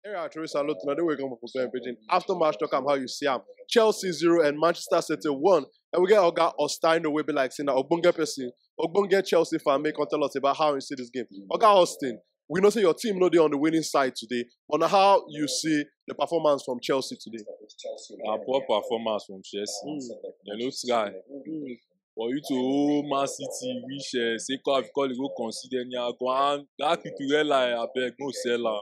Area Teresa salute now they wake up for Pidgin. After match talk am how you see am. Chelsea 0 and Manchester City 1. And we get Oga Austin will be like saying that Ogbonge person, Ogbonge Chelsea fan make can tell us about how you see this game. Oga Austin, we know say your team know they on the winning side today. On how you see the performance from Chelsea today. A poor performance from Chelsea. They no try. For you to hold Man City reach say call you go consider go and that Kikurela like I beg no seller.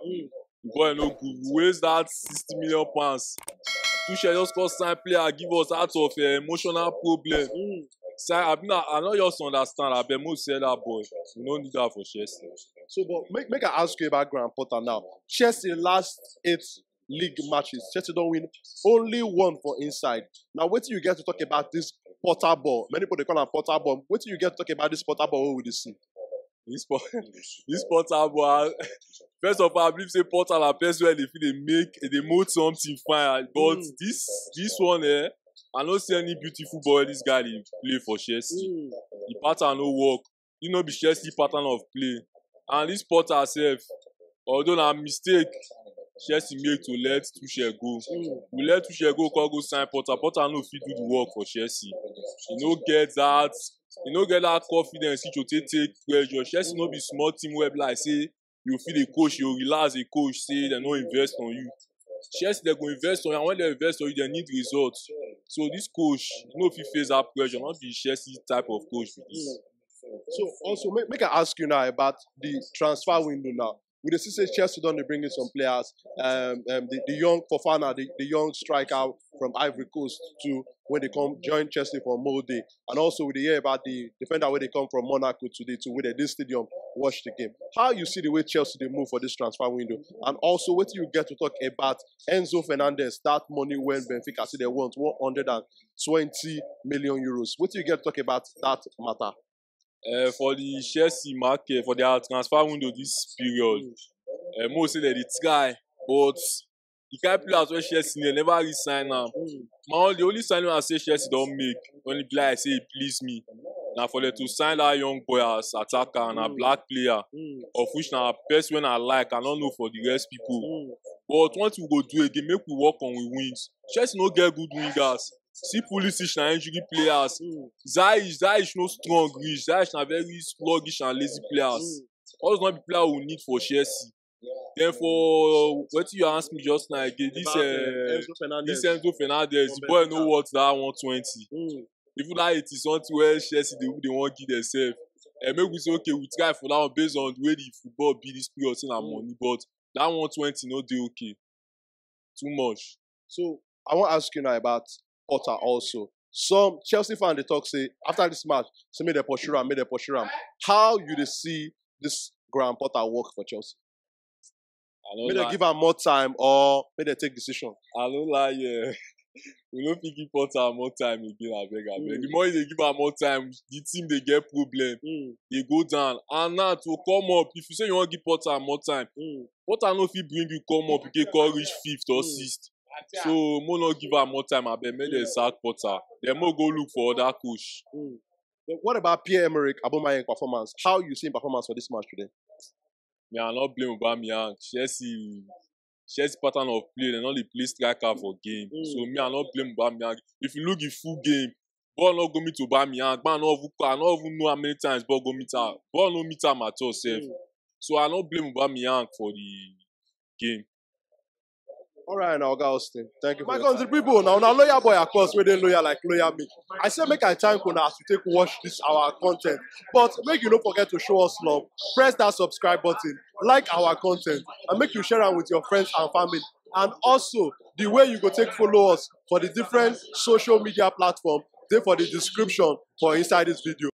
The boy no good. Waste that 60 million pounds. Tuchel just call sign player give us out of emotional problem. I not just understand. I bet most sell that boy. We don't need that for Chelsea. So, but make I ask you about Graham Potter now. Chelsea last 8 league matches, Chelsea don't win only 1 for inside. Now, wait till you get to talk about this Potter ball. Many people they call it Potter ball. Wait till you get to talk about this Potter ball with the see. This Potter ball. First of all, I believe say Potter la place where they mold something fine. But this one I don't see any beautiful ball this guy dey play for Chelsea. The pattern no work. You know be Chelsea pattern of play. And this Potter self, although na mistake Chelsea make to let Tuchel go. We let Tuchel go sign Potter. Potter no fit do the work for Chelsea. He no get that confidence to take pressure. Chelsea no be small team where like say you feel the coach, you relax the coach, say they no invest on you. Chelsea they go invest on you, and when they invest on you, they need results. So this coach, you know, if he face that pressure, not be Chelsea type of coach with this. So also make I ask you now about the transfer window now. We see say Chelsea don't bring in some players, the young Fofana, the young striker from Ivory Coast too, when they come join Chelsea for Molde, and also we hear about the defender where they come from Monaco today to where this stadium watch the game. How you see the way Chelsea they move for this transfer window, and also what you get to talk about Enzo Fernandez that money when Benfica say they want 120 million euros. What you get to talk about that matter? For the Chelsea market, for their transfer window this period, most say that they try, but the kind of players where Chelsea they never re-sign now. The only signing I say Chelsea don't make when the player say it please me. Now for them to sign that young boy as attacker and a black player, of which now best when I like, I don't know for the rest people. But once we go do again, make we work on we wings. Chelsea no get good wingers. See Pulisic na injury players. Ziyech no strong reach. Ziyech na very sluggish and lazy players. All those not be players we need for Chelsea. Then for what you asked me just now again, this Enzo Fernandez, the boy know what that 120. Even that 80 something where Chelsea they want give themselves. And maybe we say okay, we try for that one based on the way the football be this period in our money, but that 120 no dey okay. Too much. So I want to ask you now about Potter also. Some Chelsea fans they talk say after this match, say make they pursue him. How you see this Graham Potter work for Chelsea? May they give him more time or may they take decision? I don't lie, yeah. We don't think give Potter more time again, I beg. The more they give him more time, the team they get problem. They go down. And now to come up, if you say you want to give Potter more time, Potter no fit bring you come up, you can call reach 5th or 6th. So, more not give her more time, I bet make them sack Potter. They more go look for other coach. But what about Pierre-Emerick Aubameyang performance? How you see performance for this match today? Me, I not blame Aubameyang. Chelsea pattern of play, they not the play striker for game. So me, I not blame Aubameyang. If you look at full game, ball not go meet Aubameyang. I not even know how many times ball go meet her. Ball no meet him at all, self. So I not blame Aubameyang for the game. All right, now, Austin. Thank you. My country people, now lawyer boy, of course, we don't lawyer like lawyer me. I say make I thank you now to take watch this our content, but make you don't forget to show us love. Press that subscribe button, like our content, and make you share it with your friends and family. And also the way you go take follow us for the different social media platforms, they for the description for inside this video.